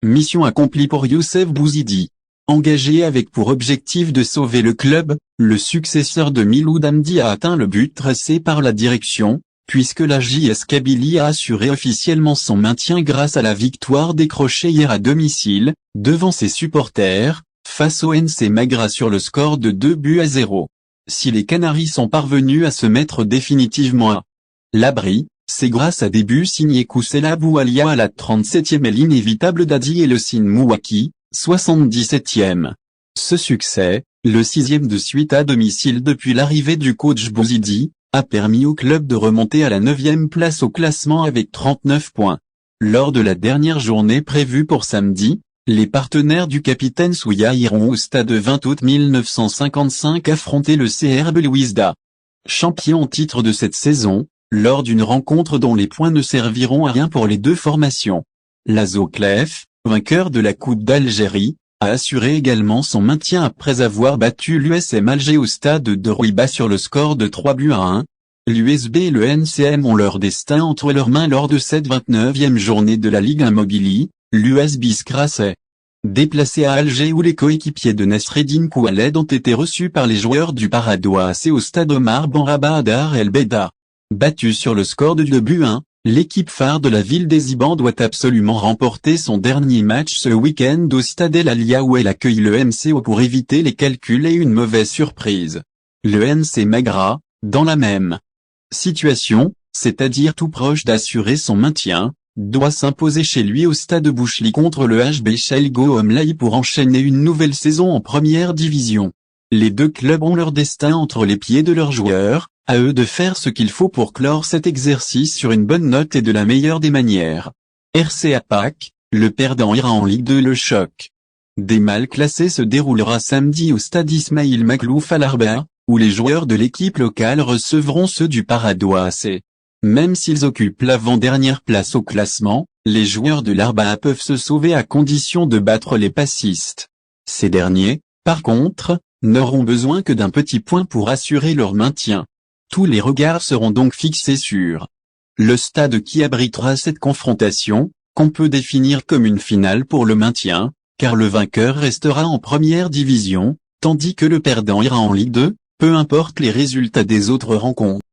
Mission accomplie pour Youssef Bouzidi. Engagé avec pour objectif de sauver le club, le successeur de Miloud Hamdi a atteint le but tracé par la direction, puisque la JS Kabylie a assuré officiellement son maintien grâce à la victoire décrochée hier à domicile, devant ses supporters, face au NC Magra sur le score de 2-0. Si les Canaries sont parvenus à se mettre définitivement à l'abri, c'est grâce à des buts signés Koussela Boualia à la 37e et l'inévitable Dadi et le Mouaki, 77e. Ce succès, le 6e de suite à domicile depuis l'arrivée du coach Bouzidi, a permis au club de remonter à la 9e place au classement avec 39 points. Lors de la dernière journée prévue pour samedi, les partenaires du capitaine Souya iront au stade 20 août 1955 affronter le CR Belouizdad. Champion en titre de cette saison, lors d'une rencontre dont les points ne serviront à rien pour les deux formations. L'Azo Clef, vainqueur de la Coupe d'Algérie, a assuré également son maintien après avoir battu l'USM Alger au stade de Rouiba sur le score de 3-1. L'USB et le NCM ont leur destin entre leurs mains lors de cette 29e journée de la Ligue Immobilie. L'USB s'est déplacé à Alger où les coéquipiers de Nasreddine Koualed ont été reçus par les joueurs du Paradois AC au stade Omar Ben Rabat à Dar El Beida. Battue sur le score de 2-1, l'équipe phare de la ville des Iban doit absolument remporter son dernier match ce week-end au stade El Alia où elle accueille le MCO pour éviter les calculs et une mauvaise surprise. Le NC Magra, dans la même situation, c'est-à-dire tout proche d'assurer son maintien, doit s'imposer chez lui au stade Bouchli contre le HB Chelgo Omlaï pour enchaîner une nouvelle saison en première division. Les deux clubs ont leur destin entre les pieds de leurs joueurs, à eux de faire ce qu'il faut pour clore cet exercice sur une bonne note et de la meilleure des manières. RCA Pâques, le perdant ira en Ligue 2. Le choc des mal classés se déroulera samedi au stade Ismaïl Maklouf à l'Arba, où les joueurs de l'équipe locale recevront ceux du Paradois AC. Même s'ils occupent l'avant-dernière place au classement, les joueurs de l'Arba peuvent se sauver à condition de battre les passistes. Ces derniers, par contre, n'auront besoin que d'un petit point pour assurer leur maintien. Tous les regards seront donc fixés sur le stade qui abritera cette confrontation, qu'on peut définir comme une finale pour le maintien, car le vainqueur restera en première division, tandis que le perdant ira en Ligue 2, peu importe les résultats des autres rencontres.